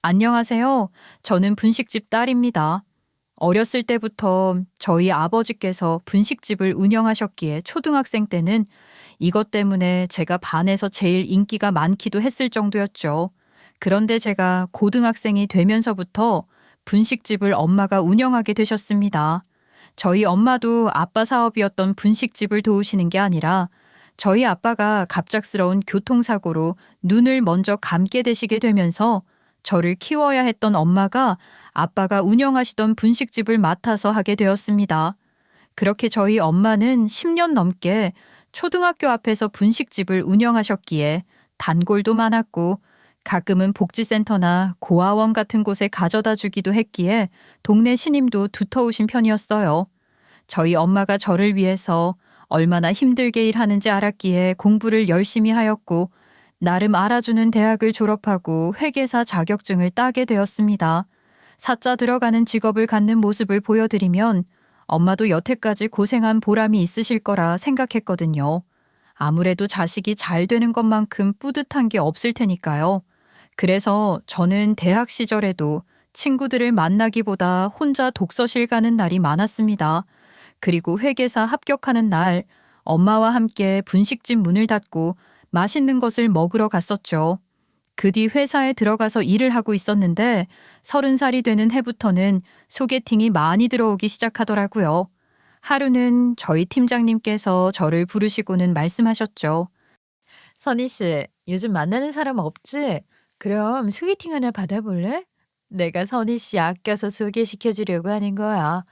안녕하세요. 저는 분식집 딸입니다. 어렸을 때부터 저희 아버지께서 분식집을 운영하셨기에 초등학생 때는 이것 때문에 제가 반에서 제일 인기가 많기도 했을 정도였죠. 그런데 제가 고등학생이 되면서부터 분식집을 엄마가 운영하게 되셨습니다. 저희 엄마도 아빠 사업이었던 분식집을 도우시는 게 아니라 저희 아빠가 갑작스러운 교통사고로 눈을 먼저 감게 되시게 되면서 저를 키워야 했던 엄마가 아빠가 운영하시던 분식집을 맡아서 하게 되었습니다. 그렇게 저희 엄마는 10년 넘게 초등학교 앞에서 분식집을 운영하셨기에 단골도 많았고 가끔은 복지센터나 고아원 같은 곳에 가져다 주기도 했기에 동네 신임도 두터우신 편이었어요. 저희 엄마가 저를 위해서 얼마나 힘들게 일하는지 알았기에 공부를 열심히 하였고 나름 알아주는 대학을 졸업하고 회계사 자격증을 따게 되었습니다. 사자 들어가는 직업을 갖는 모습을 보여드리면 엄마도 여태까지 고생한 보람이 있으실 거라 생각했거든요. 아무래도 자식이 잘 되는 것만큼 뿌듯한 게 없을 테니까요. 그래서 저는 대학 시절에도 친구들을 만나기보다 혼자 독서실 가는 날이 많았습니다. 그리고 회계사 합격하는 날 엄마와 함께 분식집 문을 닫고 맛있는 것을 먹으러 갔었죠. 그 뒤 회사에 들어가서 일을 하고 있었는데 30살이 되는 해부터는 소개팅이 많이 들어오기 시작하더라고요. 하루는 저희 팀장님께서 저를 부르시고는 말씀하셨죠. 선희 씨, 요즘 만나는 사람 없지? 그럼 소개팅 하나 받아볼래? 내가 선희 씨 아껴서 소개시켜 주려고 하는 거야.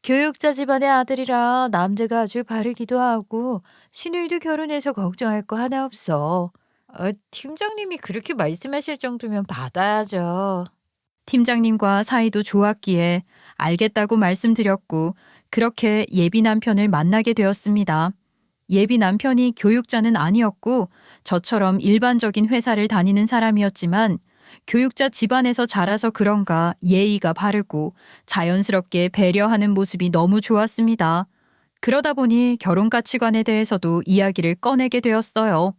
교육자 집안의 아들이라 남자가 아주 바르기도 하고 시누이도 결혼해서 걱정할 거 하나 없어. 팀장님이 그렇게 말씀하실 정도면 받아야죠. 팀장님과 사이도 좋았기에 알겠다고 말씀드렸고 그렇게 예비 남편을 만나게 되었습니다. 예비 남편이 교육자는 아니었고 저처럼 일반적인 회사를 다니는 사람이었지만 교육자 집안에서 자라서 그런가 예의가 바르고 자연스럽게 배려하는 모습이 너무 좋았습니다. 그러다 보니 결혼 가치관에 대해서도 이야기를 꺼내게 되었어요.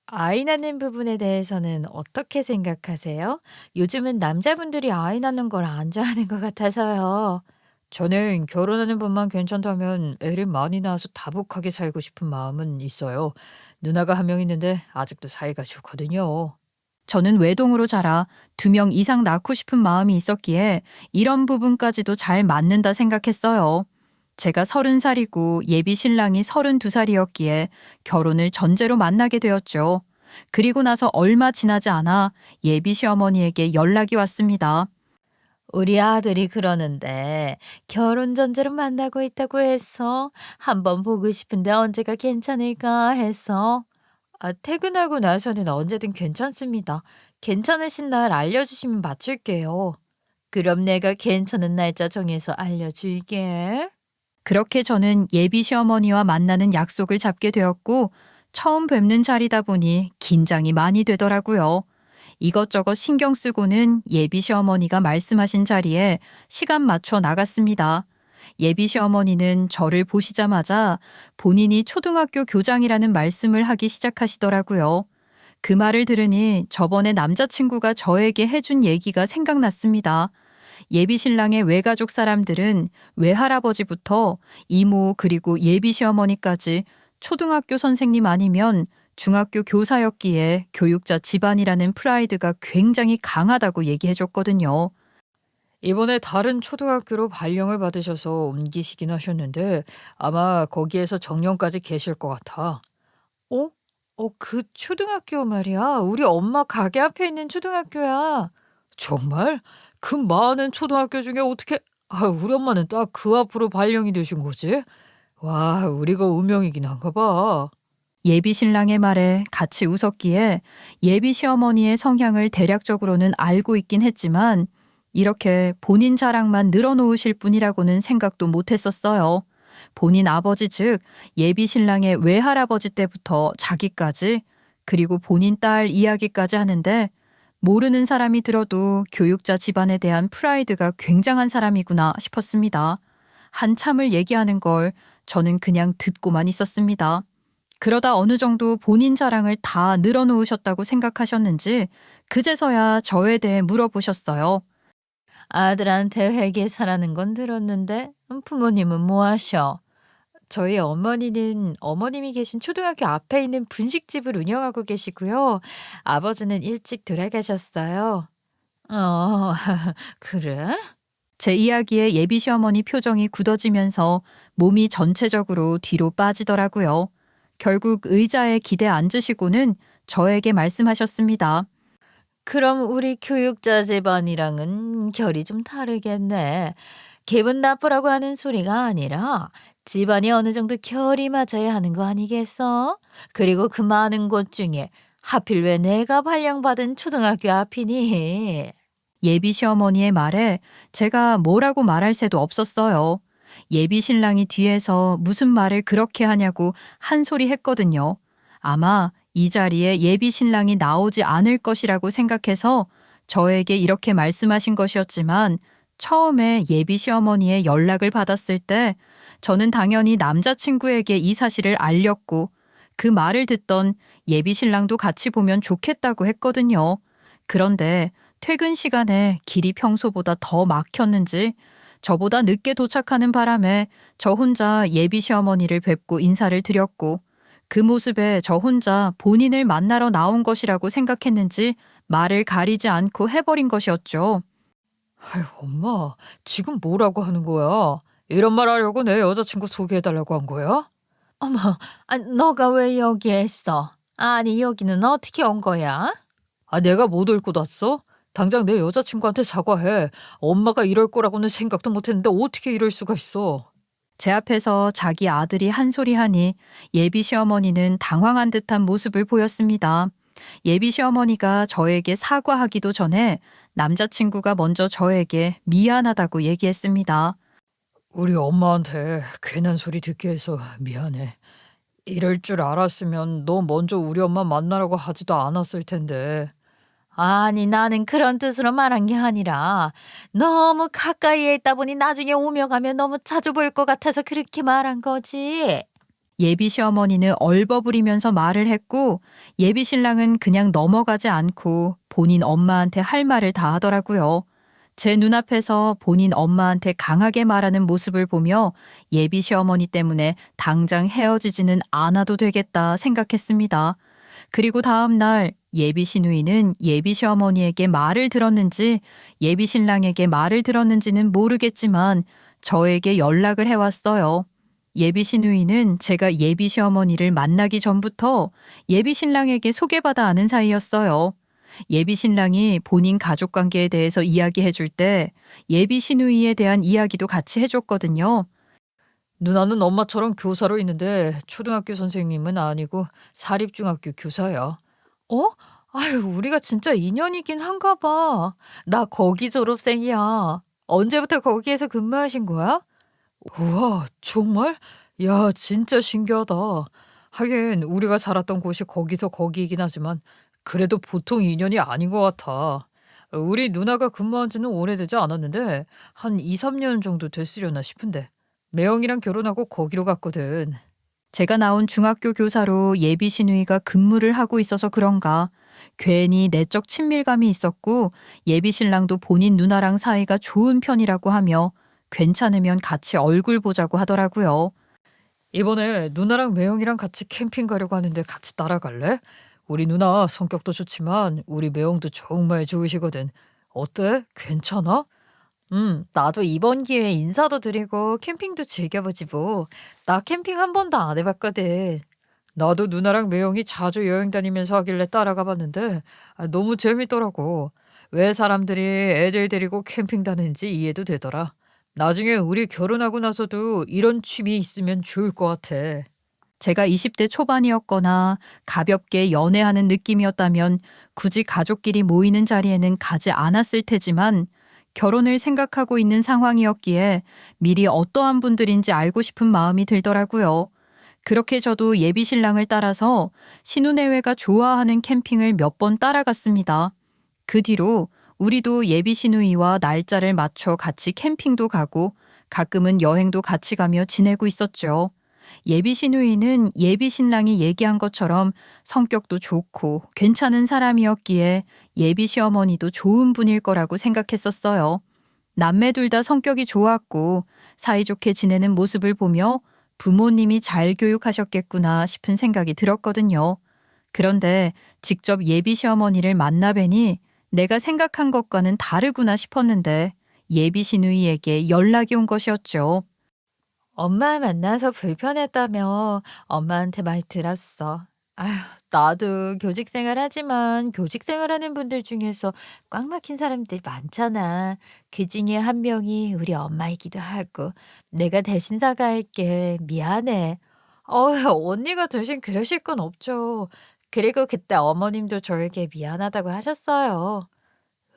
아이 낳는 부분에 대해서는 어떻게 생각하세요? 요즘은 남자분들이 아이 낳는 걸 안 좋아하는 것 같아서요. 저는 결혼하는 분만 괜찮다면 애를 많이 낳아서 다복하게 살고 싶은 마음은 있어요. 누나가 한 명 있는데 아직도 사이가 좋거든요. 저는 외동으로 자라 2명 이상 낳고 싶은 마음이 있었기에 이런 부분까지도 잘 맞는다 생각했어요. 제가 30살이고 예비 신랑이 32살이었기에 결혼을 전제로 만나게 되었죠. 그리고 나서 얼마 지나지 않아 예비 시어머니에게 연락이 왔습니다. 우리 아들이 그러는데 결혼 전제로 만나고 있다고 해서 한번 보고 싶은데 언제가 괜찮을까 해서. 퇴근하고 나서는 언제든 괜찮습니다. 괜찮으신 날 알려주시면 맞출게요. 그럼 내가 괜찮은 날짜 정해서 알려줄게. 그렇게 저는 예비 시어머니와 만나는 약속을 잡게 되었고 처음 뵙는 자리다 보니 긴장이 많이 되더라고요. 이것저것 신경 쓰고는 예비 시어머니가 말씀하신 자리에 시간 맞춰 나갔습니다. 예비 시어머니는 저를 보시자마자 본인이 초등학교 교장이라는 말씀을 하기 시작하시더라고요. 그 말을 들으니 저번에 남자친구가 저에게 해준 얘기가 생각났습니다. 예비 신랑의 외가족 사람들은 외할아버지부터 이모 그리고 예비 시어머니까지 초등학교 선생님 아니면 중학교 교사였기에 교육자 집안이라는 프라이드가 굉장히 강하다고 얘기해줬거든요. 이번에 다른 초등학교로 발령을 받으셔서 옮기시긴 하셨는데 아마 거기에서 정년까지 계실 것 같아. 어? 그 초등학교 말이야. 우리 엄마 가게 앞에 있는 초등학교야. 정말? 그 많은 초등학교 중에 어떻게 우리 엄마는 딱 그 앞으로 발령이 되신 거지? 와, 우리가 운명이긴 한가 봐. 예비 신랑의 말에 같이 웃었기에 예비 시어머니의 성향을 대략적으로는 알고 있긴 했지만 이렇게 본인 자랑만 늘어놓으실 분이라고는 생각도 못했었어요. 본인 아버지 즉 예비 신랑의 외할아버지 때부터 자기까지 그리고 본인 딸 이야기까지 하는데 모르는 사람이 들어도 교육자 집안에 대한 프라이드가 굉장한 사람이구나 싶었습니다. 한참을 얘기하는 걸 저는 그냥 듣고만 있었습니다. 그러다 어느 정도 본인 자랑을 다 늘어놓으셨다고 생각하셨는지 그제서야 저에 대해 물어보셨어요. 아들한테 회계사라는 건 들었는데 부모님은 뭐 하셔? 저희 어머니는 어머님이 계신 초등학교 앞에 있는 분식집을 운영하고 계시고요. 아버지는 일찍 돌아가셨어요. 어, 그래? 제 이야기에 예비 시어머니 표정이 굳어지면서 몸이 전체적으로 뒤로 빠지더라고요. 결국 의자에 기대 앉으시고는 저에게 말씀하셨습니다. 그럼 우리 교육자 집안이랑은 결이 좀 다르겠네. 기분 나쁘라고 하는 소리가 아니라 집안이 어느 정도 결이 맞아야 하는 거 아니겠어? 그리고 그 많은 곳 중에 하필 왜 내가 발령받은 초등학교 앞이니? 예비 시어머니의 말에 제가 뭐라고 말할 새도 없었어요. 예비 신랑이 뒤에서 무슨 말을 그렇게 하냐고 한 소리 했거든요. 아마 이 자리에 예비 신랑이 나오지 않을 것이라고 생각해서 저에게 이렇게 말씀하신 것이었지만 처음에 예비 시어머니의 연락을 받았을 때 저는 당연히 남자친구에게 이 사실을 알렸고 그 말을 듣던 예비 신랑도 같이 보면 좋겠다고 했거든요. 그런데 퇴근 시간에 길이 평소보다 더 막혔는지 저보다 늦게 도착하는 바람에 저 혼자 예비 시어머니를 뵙고 인사를 드렸고 그 모습에 저 혼자 본인을 만나러 나온 것이라고 생각했는지 말을 가리지 않고 해버린 것이었죠. 아유, 엄마, 지금 뭐라고 하는 거야? 이런 말 하려고 내 여자친구 소개해달라고 한 거야? 어머, 너가 왜 여기에 있어? 아니, 여기는 어떻게 온 거야? 내가 못 올 것 왔어? 당장 내 여자친구한테 사과해. 엄마가 이럴 거라고는 생각도 못 했는데 어떻게 이럴 수가 있어? 제 앞에서 자기 아들이 한 소리 하니 예비 시어머니는 당황한 듯한 모습을 보였습니다. 예비 시어머니가 저에게 사과하기도 전에 남자친구가 먼저 저에게 미안하다고 얘기했습니다. 우리 엄마한테 괜한 소리 듣게 해서 미안해. 이럴 줄 알았으면 너 먼저 우리 엄마 만나라고 하지도 않았을 텐데. 아니, 나는 그런 뜻으로 말한 게 아니라 너무 가까이에 있다 보니 나중에 오며 가며 너무 자주 볼 것 같아서 그렇게 말한 거지. 예비 시어머니는 얼버무리면서 말을 했고 예비 신랑은 그냥 넘어가지 않고 본인 엄마한테 할 말을 다 하더라고요. 제 눈앞에서 본인 엄마한테 강하게 말하는 모습을 보며 예비 시어머니 때문에 당장 헤어지지는 않아도 되겠다 생각했습니다. 그리고 다음 날 예비 시누이는 예비 시어머니에게 말을 들었는지 예비 신랑에게 말을 들었는지는 모르겠지만 저에게 연락을 해왔어요. 예비 시누이는 제가 예비 시어머니를 만나기 전부터 예비 신랑에게 소개받아 아는 사이였어요. 예비 신랑이 본인 가족 관계에 대해서 이야기해 줄 때 예비 시누이에 대한 이야기도 같이 해줬거든요. 누나는 엄마처럼 교사로 있는데 초등학교 선생님은 아니고 사립중학교 교사야. 어? 아유, 우리가 진짜 인연이긴 한가 봐. 나 거기 졸업생이야. 언제부터 거기에서 근무하신 거야? 우와, 정말? 야, 진짜 신기하다. 하긴 우리가 살았던 곳이 거기서 거기이긴 하지만 그래도 보통 인연이 아닌 것 같아. 우리 누나가 근무한 지는 오래되지 않았는데 한 2, 3년 정도 됐으려나 싶은데 매형이랑 결혼하고 거기로 갔거든. 제가 나온 중학교 교사로 예비 시누이가 근무를 하고 있어서 그런가 괜히 내적 친밀감이 있었고 예비 신랑도 본인 누나랑 사이가 좋은 편이라고 하며 괜찮으면 같이 얼굴 보자고 하더라고요. 이번에 누나랑 매형이랑 같이 캠핑 가려고 하는데 같이 따라갈래? 우리 누나 성격도 좋지만 우리 매형도 정말 좋으시거든. 어때? 괜찮아? 나도 이번 기회에 인사도 드리고 캠핑도 즐겨보지 뭐. 나 캠핑 한 번도 안 해봤거든. 나도 누나랑 매형이 자주 여행 다니면서 하길래 따라가 봤는데 너무 재밌더라고. 왜 사람들이 애들 데리고 캠핑 다니는지 이해도 되더라. 나중에 우리 결혼하고 나서도 이런 취미 있으면 좋을 것 같아. 제가 20대 초반이었거나 가볍게 연애하는 느낌이었다면 굳이 가족끼리 모이는 자리에는 가지 않았을 테지만 결혼을 생각하고 있는 상황이었기에 미리 어떠한 분들인지 알고 싶은 마음이 들더라고요. 그렇게 저도 예비 신랑을 따라서 신혼예회가 좋아하는 캠핑을 몇 번 따라갔습니다. 그 뒤로 우리도 예비 시누이와 날짜를 맞춰 같이 캠핑도 가고 가끔은 여행도 같이 가며 지내고 있었죠. 예비 시누이는 예비 신랑이 얘기한 것처럼 성격도 좋고 괜찮은 사람이었기에 예비 시어머니도 좋은 분일 거라고 생각했었어요. 남매 둘 다 성격이 좋았고 사이좋게 지내는 모습을 보며 부모님이 잘 교육하셨겠구나 싶은 생각이 들었거든요. 그런데 직접 예비 시어머니를 만나 뵈니 내가 생각한 것과는 다르구나 싶었는데 예비 시누이에게 연락이 온 것이었죠. 엄마 만나서 불편했다며 엄마한테 말 들었어. 아휴, 나도 교직 생활하지만 교직 생활하는 분들 중에서 꽉 막힌 사람들 많잖아. 그 중에 한 명이 우리 엄마이기도 하고. 내가 대신 사과할게. 미안해. 언니가 대신 그러실 건 없죠. 그리고 그때 어머님도 저에게 미안하다고 하셨어요.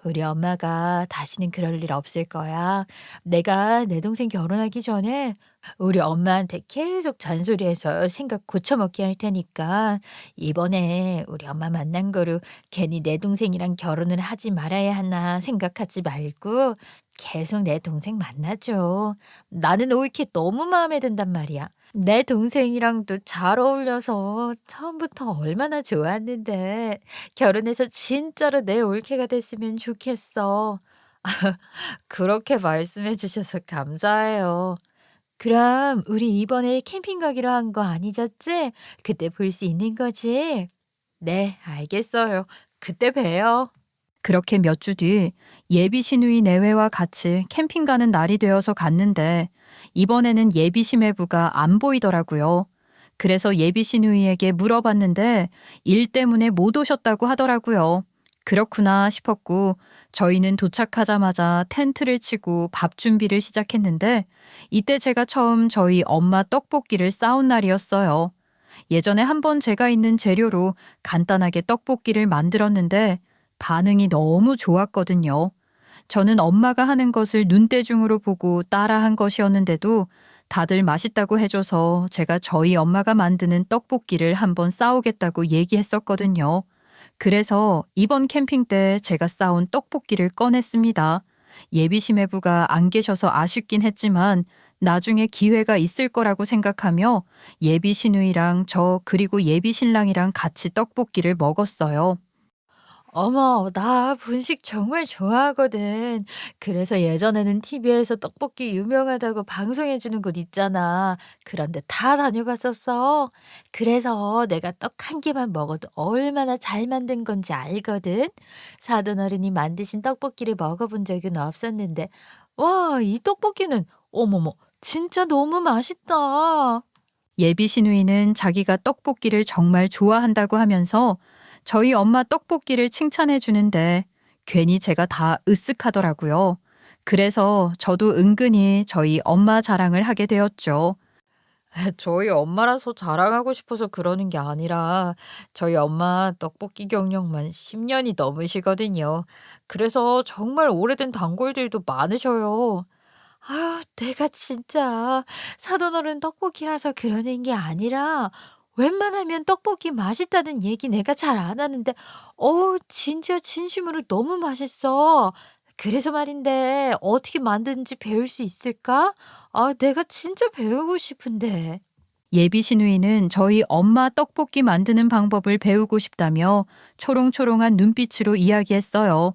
우리 엄마가 다시는 그럴 일 없을 거야. 내가 내 동생 결혼하기 전에 우리 엄마한테 계속 잔소리해서 생각 고쳐먹게 할 테니까 이번에 우리 엄마 만난 거로 괜히 내 동생이랑 결혼을 하지 말아야 하나 생각하지 말고 계속 내 동생 만나줘. 나는 올케 너무 마음에 든단 말이야. 내 동생이랑도 잘 어울려서 처음부터 얼마나 좋았는데 결혼해서 진짜로 내 올케가 됐으면 좋겠어. 그렇게 말씀해 주셔서 감사해요. 그럼 우리 이번에 캠핑 가기로 한 거 아니졌지? 그때 볼 수 있는 거지? 네, 알겠어요. 그때 봬요. 그렇게 몇 주 뒤 예비 시누이 내외와 같이 캠핑 가는 날이 되어서 갔는데 이번에는 예비 시매부가 안 보이더라고요. 그래서 예비 시누이에게 물어봤는데 일 때문에 못 오셨다고 하더라고요. 그렇구나 싶었고 저희는 도착하자마자 텐트를 치고 밥 준비를 시작했는데 이때 제가 처음 저희 엄마 떡볶이를 싸운 날이었어요. 예전에 한번 제가 있는 재료로 간단하게 떡볶이를 만들었는데 반응이 너무 좋았거든요. 저는 엄마가 하는 것을 눈대중으로 보고 따라한 것이었는데도 다들 맛있다고 해줘서 제가 저희 엄마가 만드는 떡볶이를 한번 싸우겠다고 얘기했었거든요. 그래서 이번 캠핑 때 제가 싸온 떡볶이를 꺼냈습니다. 예비 시매부가 안 계셔서 아쉽긴 했지만 나중에 기회가 있을 거라고 생각하며 예비 시누이랑 저 그리고 예비 신랑이랑 같이 떡볶이를 먹었어요. 어머, 나 분식 정말 좋아하거든. 그래서 예전에는 TV에서 떡볶이 유명하다고 방송해 주는 곳 있잖아. 그런데 다 다녀봤었어. 그래서 내가 떡 한 개만 먹어도 얼마나 잘 만든 건지 알거든. 사돈 어른이 만드신 떡볶이를 먹어본 적은 없었는데, 와, 이 떡볶이는, 어머머, 진짜 너무 맛있다. 예비 시누이는 자기가 떡볶이를 정말 좋아한다고 하면서 저희 엄마 떡볶이를 칭찬해 주는데 괜히 제가 다 으쓱하더라고요. 그래서 저도 은근히 저희 엄마 자랑을 하게 되었죠. 저희 엄마라서 자랑하고 싶어서 그러는 게 아니라 저희 엄마 떡볶이 경력만 10년이 넘으시거든요. 그래서 정말 오래된 단골들도 많으셔요. 아유, 내가 진짜 사돈어른 떡볶이라서 그러는 게 아니라 웬만하면 떡볶이 맛있다는 얘기 내가 잘 안 하는데 어우, 진짜 진심으로 너무 맛있어. 그래서 말인데 어떻게 만드는지 배울 수 있을까? 아, 내가 진짜 배우고 싶은데. 예비 시누이는 저희 엄마 떡볶이 만드는 방법을 배우고 싶다며 초롱초롱한 눈빛으로 이야기했어요.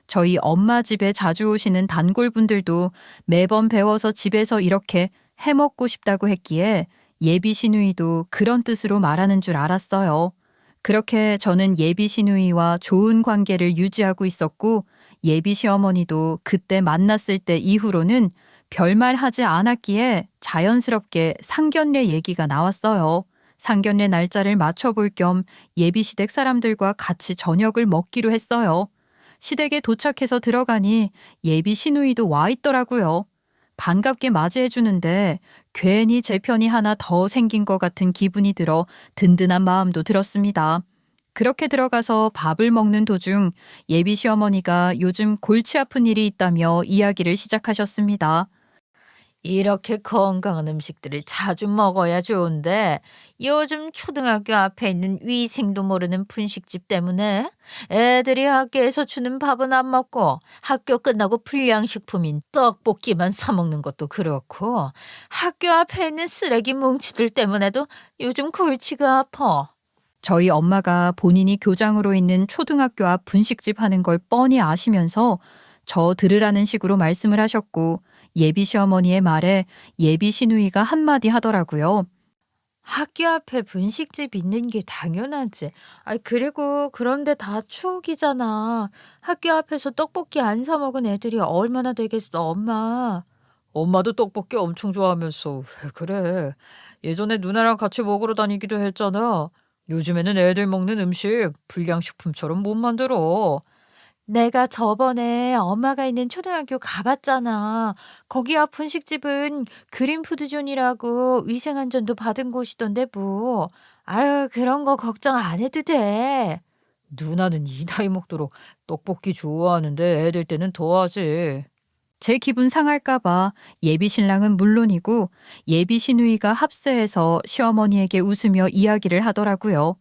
저희 엄마 집에 자주 오시는 단골분들도 매번 배워서 집에서 이렇게 해먹고 싶다고 했기에 예비 시누이도 그런 뜻으로 말하는 줄 알았어요. 그렇게 저는 예비 시누이와 좋은 관계를 유지하고 있었고 예비 시어머니도 그때 만났을 때 이후로는 별말 하지 않았기에 자연스럽게 상견례 얘기가 나왔어요. 상견례 날짜를 맞춰볼 겸 예비 시댁 사람들과 같이 저녁을 먹기로 했어요. 시댁에 도착해서 들어가니 예비 시누이도 와 있더라고요. 반갑게 맞이해 주는데 괜히 제 편이 하나 더 생긴 것 같은 기분이 들어 든든한 마음도 들었습니다. 그렇게 들어가서 밥을 먹는 도중 예비 시어머니가 요즘 골치 아픈 일이 있다며 이야기를 시작하셨습니다. 이렇게 건강한 음식들을 자주 먹어야 좋은데 요즘 초등학교 앞에 있는 위생도 모르는 분식집 때문에 애들이 학교에서 주는 밥은 안 먹고 학교 끝나고 불량식품인 떡볶이만 사 먹는 것도 그렇고 학교 앞에 있는 쓰레기 뭉치들 때문에도 요즘 골치가 아파. 저희 엄마가 본인이 교장으로 있는 초등학교 앞 분식집 하는 걸 뻔히 아시면서 저 들으라는 식으로 말씀을 하셨고 예비 시어머니의 말에 예비 시누이가 한마디 하더라고요. 학교 앞에 분식집 있는 게 당연하지. 그리고 그런데 다 추억이잖아. 학교 앞에서 떡볶이 안 사 먹은 애들이 얼마나 되겠어, 엄마. 엄마도 떡볶이 엄청 좋아하면서 왜 그래? 예전에 누나랑 같이 먹으러 다니기도 했잖아. 요즘에는 애들 먹는 음식 불량식품처럼 못 만들어. 내가 저번에 엄마가 있는 초등학교 가봤잖아. 거기 앞 분식집은 그린푸드존이라고 위생안전도 받은 곳이던데 뭐. 아유, 그런 거 걱정 안 해도 돼. 누나는 이 나이 먹도록 떡볶이 좋아하는데 애들 때는 더하지. 제 기분 상할까봐 예비 신랑은 물론이고 예비 시누이가 합세해서 시어머니에게 웃으며 이야기를 하더라고요.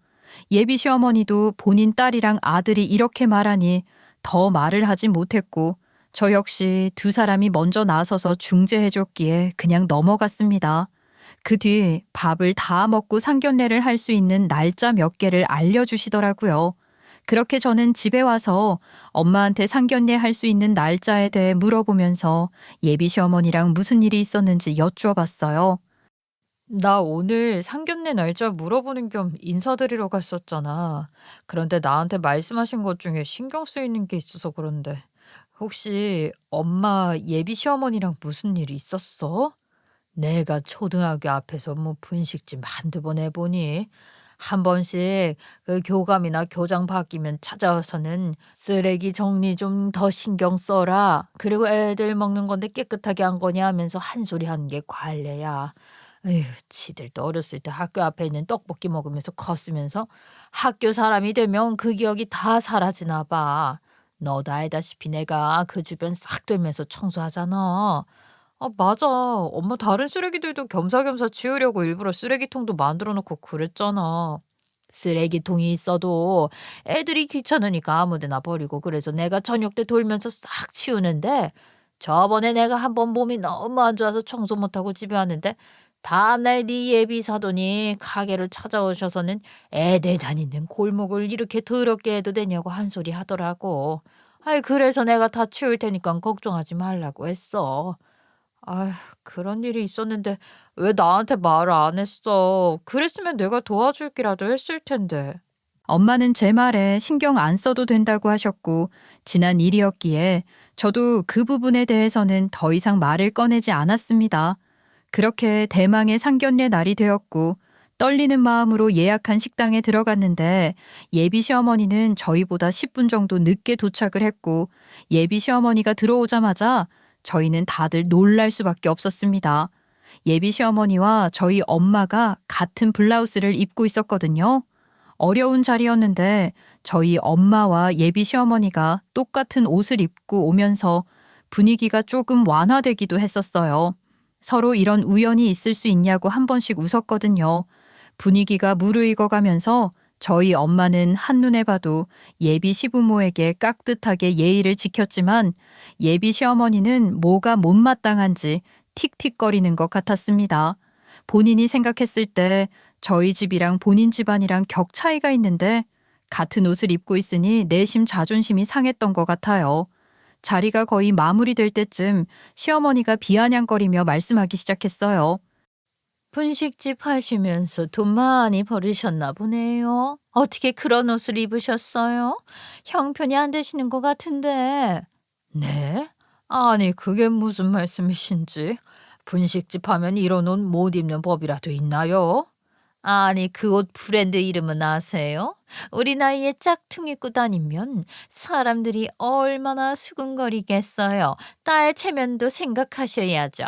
예비 시어머니도 본인 딸이랑 아들이 이렇게 말하니 더 말을 하지 못했고 저 역시 두 사람이 먼저 나서서 중재해줬기에 그냥 넘어갔습니다. 그 뒤 밥을 다 먹고 상견례를 할 수 있는 날짜 몇 개를 알려주시더라고요. 그렇게 저는 집에 와서 엄마한테 상견례 할 수 있는 날짜에 대해 물어보면서 예비 시어머니랑 무슨 일이 있었는지 여쭈어봤어요. 나 오늘 상견례 날짜 물어보는 겸 인사드리러 갔었잖아. 그런데 나한테 말씀하신 것 중에 신경 쓰이는 게 있어서 그런데 혹시 엄마 예비 시어머니랑 무슨 일 있었어? 내가 초등학교 앞에서 뭐 분식집 한두 번 해보니 한 번씩 그 교감이나 교장 바뀌면 찾아와서는 쓰레기 정리 좀 더 신경 써라. 그리고 애들 먹는 건데 깨끗하게 한 거냐 하면서 한 소리 하는 게 관례야. 에휴, 지들도 어렸을 때 학교 앞에 있는 떡볶이 먹으면서 컸으면서 학교 사람이 되면 그 기억이 다 사라지나 봐. 너도 알다시피 내가 그 주변 싹 돌면서 청소하잖아. 맞아. 엄마 다른 쓰레기들도 겸사겸사 치우려고 일부러 쓰레기통도 만들어 놓고 그랬잖아. 쓰레기통이 있어도 애들이 귀찮으니까 아무 데나 버리고 그래서 내가 저녁 때 돌면서 싹 치우는데 저번에 내가 한번 몸이 너무 안 좋아서 청소 못하고 집에 왔는데 다음날 네 예비 사돈이 가게를 찾아오셔서는 애들 다니는 골목을 이렇게 더럽게 해도 되냐고 한 소리 하더라고. 그래서 내가 다 치울 테니까 걱정하지 말라고 했어. 아휴, 그런 일이 있었는데 왜 나한테 말을 안 했어? 그랬으면 내가 도와줄 기라도 했을 텐데. 엄마는 제 말에 신경 안 써도 된다고 하셨고 지난 일이었기에 저도 그 부분에 대해서는 더 이상 말을 꺼내지 않았습니다. 그렇게 대망의 상견례 날이 되었고 떨리는 마음으로 예약한 식당에 들어갔는데 예비 시어머니는 저희보다 10분 정도 늦게 도착을 했고 예비 시어머니가 들어오자마자 저희는 다들 놀랄 수밖에 없었습니다. 예비 시어머니와 저희 엄마가 같은 블라우스를 입고 있었거든요. 어려운 자리였는데 저희 엄마와 예비 시어머니가 똑같은 옷을 입고 오면서 분위기가 조금 완화되기도 했었어요. 서로 이런 우연이 있을 수 있냐고 한 번씩 웃었거든요. 분위기가 무르익어 가면서 저희 엄마는 한눈에 봐도 예비 시부모에게 깍듯하게 예의를 지켰지만 예비 시어머니는 뭐가 못마땅한지 틱틱거리는 것 같았습니다. 본인이 생각했을 때 저희 집이랑 본인 집안이랑 격 차이가 있는데 같은 옷을 입고 있으니 내심 자존심이 상했던 것 같아요. 자리가 거의 마무리될 때쯤 시어머니가 비아냥거리며 말씀하기 시작했어요. 분식집 하시면서 돈 많이 벌으셨나 보네요. 어떻게 그런 옷을 입으셨어요? 형편이 안 되시는 것 같은데. 네? 아니, 그게 무슨 말씀이신지. 분식집 하면 이런 옷 못 입는 법이라도 있나요? 아니, 그 옷 브랜드 이름은 아세요? 우리 나이에 짝퉁 입고 다니면 사람들이 얼마나 수근거리겠어요. 딸 체면도 생각하셔야죠.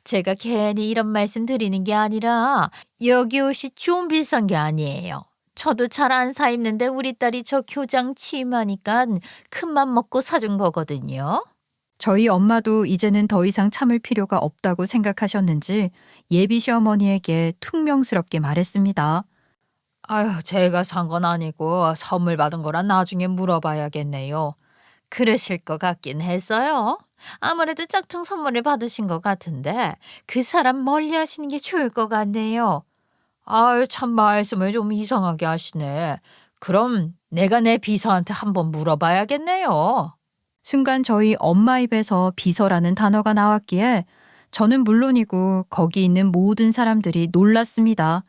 제가 괜히 이런 말씀 드리는 게 아니라 여기 옷이 좀 비싼 게 아니에요. 저도 잘 안 사 입는데 우리 딸이 저 교장 취임하니까 큰맘 먹고 사준 거거든요. 저희 엄마도 이제는 더 이상 참을 필요가 없다고 생각하셨는지 예비 시어머니에게 퉁명스럽게 말했습니다. 아유, 제가 산 건 아니고 선물 받은 거라 나중에 물어봐야겠네요. 그러실 것 같긴 했어요. 아무래도 짝퉁 선물을 받으신 것 같은데 그 사람 멀리 하시는 게 좋을 것 같네요. 아유, 참 말씀을 좀 이상하게 하시네. 그럼 내가 내 비서한테 한번 물어봐야겠네요. 순간 저희 엄마 입에서 비서라는 단어가 나왔기에 저는 물론이고 거기 있는 모든 사람들이 놀랐습니다.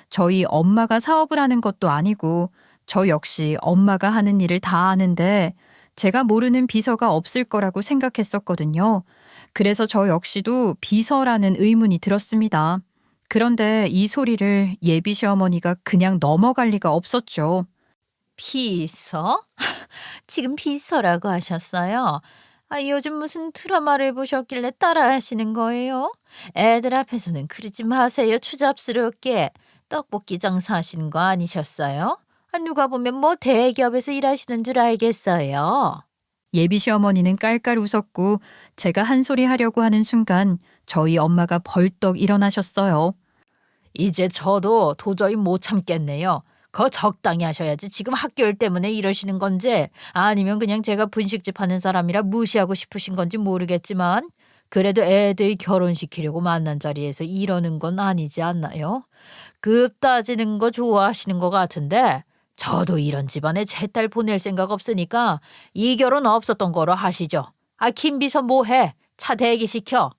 저희 엄마가 사업을 하는 것도 아니고 저 역시 엄마가 하는 일을 다 아는데 제가 모르는 비서가 없을 거라고 생각했었거든요. 그래서 저 역시도 비서라는 의문이 들었습니다. 그런데 이 소리를 예비 시어머니가 그냥 넘어갈 리가 없었죠. 비서? 지금 비서라고 하셨어요? 아, 요즘 무슨 드라마를 보셨길래 따라하시는 거예요? 애들 앞에서는 그러지 마세요. 추잡스럽게. 떡볶이 장사하시는 거 아니셨어요? 아, 누가 보면 뭐 대기업에서 일하시는 줄 알겠어요. 예비 시어머니는 깔깔 웃었고 제가 한 소리 하려고 하는 순간 저희 엄마가 벌떡 일어나셨어요. 이제 저도 도저히 못 참겠네요. 거 적당히 하셔야지. 지금 학교 일 때문에 이러시는 건지 아니면 그냥 제가 분식집 하는 사람이라 무시하고 싶으신 건지 모르겠지만 그래도 애들 결혼시키려고 만난 자리에서 이러는 건 아니지 않나요? 급 따지는 거 좋아하시는 것 같은데 저도 이런 집안에 제 딸 보낼 생각 없으니까 이 결혼 없었던 거로 하시죠. 아, 김 비서 뭐해? 차 대기시켜.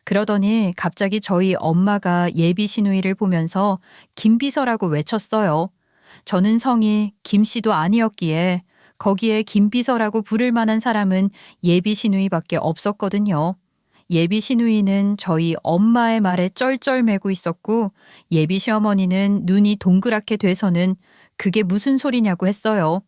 그러더니 갑자기 저희 엄마가 예비 시누이를 보면서 김비서라고 외쳤어요. 저는 성이 김씨도 아니었기에 거기에 김비서라고 부를 만한 사람은 예비 시누이밖에 없었거든요. 예비 시누이는 저희 엄마의 말에 쩔쩔매고 있었고 예비 시어머니는 눈이 동그랗게 돼서는 그게 무슨 소리냐고 했어요.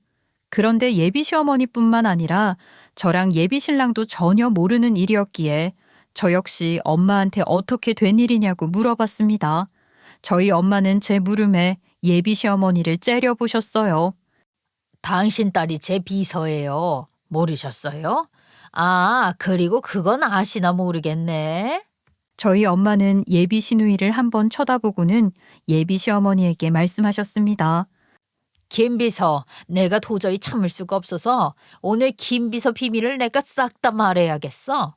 그런데 예비 시어머니뿐만 아니라 저랑 예비 신랑도 전혀 모르는 일이었기에 저 역시 엄마한테 어떻게 된 일이냐고 물어봤습니다. 저희 엄마는 제 물음에 예비 시어머니를 째려보셨어요. 당신 딸이 제 비서예요. 모르셨어요? 아, 그리고 그건 아시나 모르겠네. 저희 엄마는 예비 시누이를 한번 쳐다보고는 예비 시어머니에게 말씀하셨습니다. 김 비서, 내가 도저히 참을 수가 없어서 오늘 김 비서 비밀을 내가 싹 다 말해야겠어.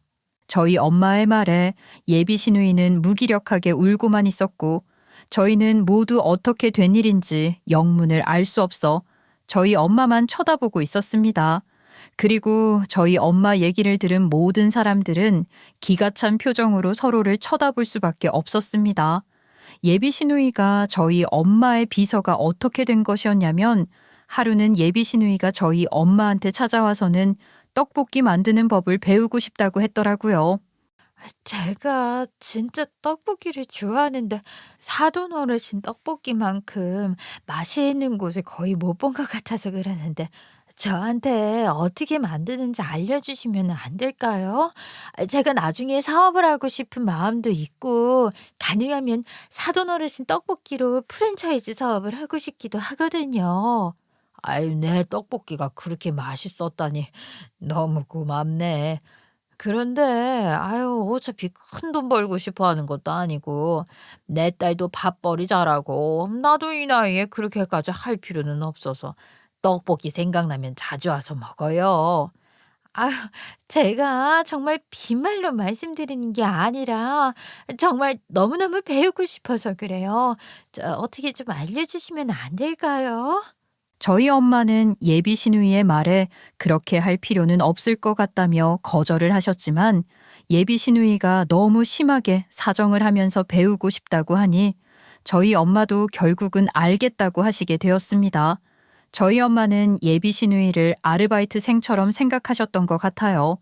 저희 엄마의 말에 예비 시누이는 무기력하게 울고만 있었고 저희는 모두 어떻게 된 일인지 영문을 알 수 없어 저희 엄마만 쳐다보고 있었습니다. 그리고 저희 엄마 얘기를 들은 모든 사람들은 기가 찬 표정으로 서로를 쳐다볼 수밖에 없었습니다. 예비 시누이가 저희 엄마의 비서가 어떻게 된 것이었냐면 하루는 예비 시누이가 저희 엄마한테 찾아와서는 떡볶이 만드는 법을 배우고 싶다고 했더라고요. 제가 진짜 떡볶이를 좋아하는데 사돈 어르신 떡볶이만큼 맛있는 곳을 거의 못 본 것 같아서 그러는데 저한테 어떻게 만드는지 알려주시면 안 될까요? 제가 나중에 사업을 하고 싶은 마음도 있고 가능하면 사돈 어르신 떡볶이로 프랜차이즈 사업을 하고 싶기도 하거든요. 아유, 내 떡볶이가 그렇게 맛있었다니 너무 고맙네. 그런데 아유, 어차피 큰돈 벌고 싶어 하는 것도 아니고 내 딸도 밥벌이 잘하고 나도 이 나이에 그렇게까지 할 필요는 없어서 떡볶이 생각나면 자주 와서 먹어요. 아유, 제가 정말 빈말로 말씀드리는 게 아니라 정말 너무너무 배우고 싶어서 그래요. 어떻게 좀 알려주시면 안 될까요? 저희 엄마는 예비 시누이의 말에 그렇게 할 필요는 없을 것 같다며 거절을 하셨지만 예비 시누이가 너무 심하게 사정을 하면서 배우고 싶다고 하니 저희 엄마도 결국은 알겠다고 하시게 되었습니다. 저희 엄마는 예비 시누이를 아르바이트생처럼 생각하셨던 것 같아요.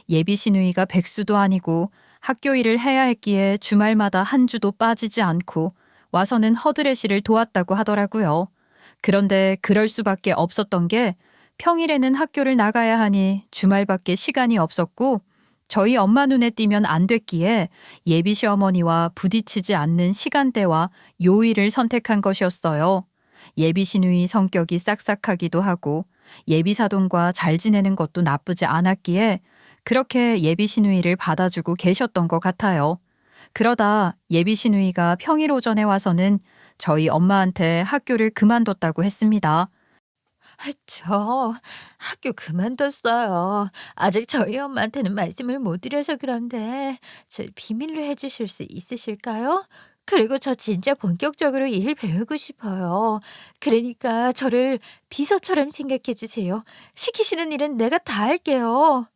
예비 시누이가 백수도 아니고 학교 일을 해야 했기에 주말마다 한 주도 빠지지 않고 와서는 허드렛 일을 도왔다고 하더라고요. 그런데 그럴 수밖에 없었던 게 평일에는 학교를 나가야 하니 주말밖에 시간이 없었고 저희 엄마 눈에 띄면 안 됐기에 예비 시어머니와 부딪히지 않는 시간대와 요일을 선택한 것이었어요. 예비 시누이 성격이 싹싹하기도 하고 예비 사돈과 잘 지내는 것도 나쁘지 않았기에 그렇게 예비 시누이를 받아주고 계셨던 것 같아요. 그러다 예비 시누이가 평일 오전에 와서는 저희 엄마한테 학교를 그만뒀다고 했습니다. 저 학교 그만뒀어요. 아직 저희 엄마한테는 말씀을 못 드려서 그런데 비밀로 해주실 수 있으실까요? 그리고 저 진짜 본격적으로 일 배우고 싶어요. 그러니까 저를 비서처럼 생각해 주세요. 시키시는 일은 내가 다 할게요.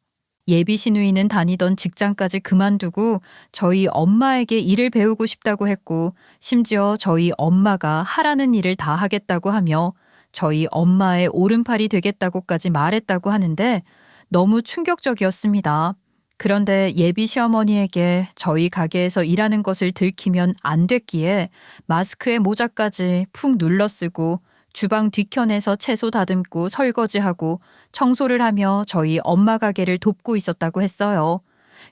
예비 시누이는 다니던 직장까지 그만두고 저희 엄마에게 일을 배우고 싶다고 했고, 심지어 저희 엄마가 하라는 일을 다 하겠다고 하며 저희 엄마의 오른팔이 되겠다고까지 말했다고 하는데 너무 충격적이었습니다. 그런데 예비 시어머니에게 저희 가게에서 일하는 것을 들키면 안 됐기에 마스크에 모자까지 푹 눌러 쓰고 주방 뒤편에서 채소 다듬고 설거지하고 청소를 하며 저희 엄마 가게를 돕고 있었다고 했어요.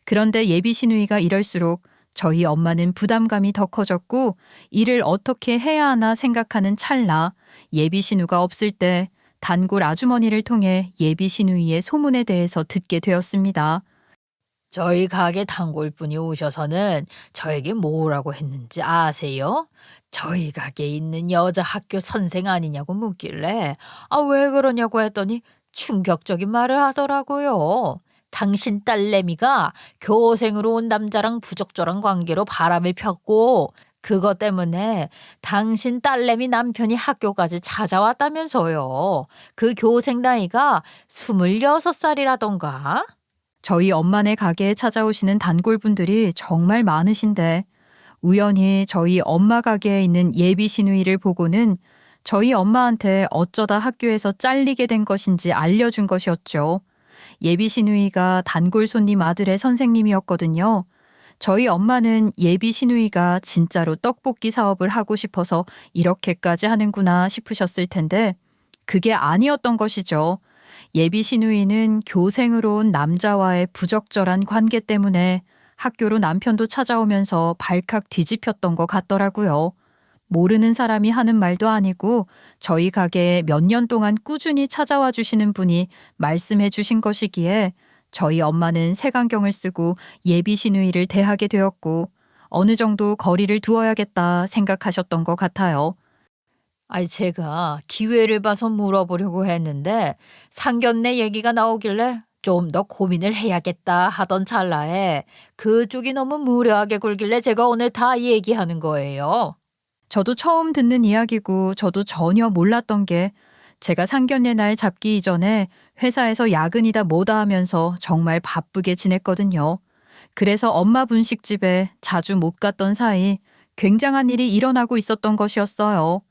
그런데 예비 시누이가 이럴수록 저희 엄마는 부담감이 더 커졌고 일을 어떻게 해야 하나 생각하는 찰나 예비 시누가 없을 때 단골 아주머니를 통해 예비 시누이의 소문에 대해서 듣게 되었습니다. 저희 가게 단골분이 오셔서는 저에게 뭐라고 했는지 아세요? 저희 가게에 있는 여자 학교 선생 아니냐고 묻길래 왜 그러냐고 했더니 충격적인 말을 하더라고요. 당신 딸내미가 교생으로 온 남자랑 부적절한 관계로 바람을 폈고 그것 때문에 당신 딸내미 남편이 학교까지 찾아왔다면서요. 그 교생 나이가 26살이라던가? 저희 엄마네 가게에 찾아오시는 단골분들이 정말 많으신데 우연히 저희 엄마 가게에 있는 예비 시누이를 보고는 저희 엄마한테 어쩌다 학교에서 잘리게 된 것인지 알려준 것이었죠. 예비 시누이가 단골 손님 아들의 선생님이었거든요. 저희 엄마는 예비 시누이가 진짜로 떡볶이 사업을 하고 싶어서 이렇게까지 하는구나 싶으셨을 텐데 그게 아니었던 것이죠. 예비 시누이는 교생으로 온 남자와의 부적절한 관계 때문에 학교로 남편도 찾아오면서 발칵 뒤집혔던 것 같더라고요. 모르는 사람이 하는 말도 아니고 저희 가게에 몇 년 동안 꾸준히 찾아와 주시는 분이 말씀해 주신 것이기에 저희 엄마는 색안경을 쓰고 예비 시누이를 대하게 되었고 어느 정도 거리를 두어야겠다 생각하셨던 것 같아요. 제가 기회를 봐서 물어보려고 했는데 상견례 얘기가 나오길래 좀 더 고민을 해야겠다 하던 찰나에 그쪽이 너무 무례하게 굴길래 제가 오늘 다 얘기하는 거예요. 저도 처음 듣는 이야기고 저도 전혀 몰랐던 게 제가 상견례 날 잡기 이전에 회사에서 야근이다 뭐다 하면서 정말 바쁘게 지냈거든요. 그래서 엄마 분식집에 자주 못 갔던 사이 굉장한 일이 일어나고 있었던 것이었어요.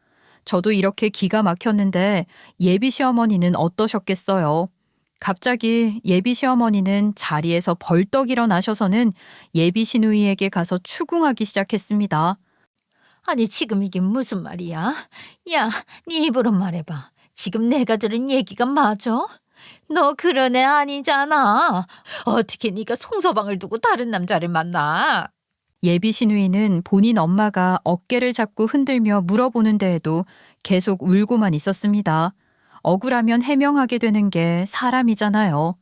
저도 이렇게 기가 막혔는데 예비 시어머니는 어떠셨겠어요? 갑자기 예비 시어머니는 자리에서 벌떡 일어나셔서는 예비 시누이에게 가서 추궁하기 시작했습니다. 아니 지금 이게 무슨 말이야? 야, 네 입으로 말해봐. 지금 내가 들은 얘기가 맞아? 너 그런 애 아니잖아. 어떻게 네가 송서방을 두고 다른 남자를 만나? 예비 시누이는 본인 엄마가 어깨를 잡고 흔들며 물어보는 데에도 계속 울고만 있었습니다. 억울하면 해명하게 되는 게 사람이잖아요.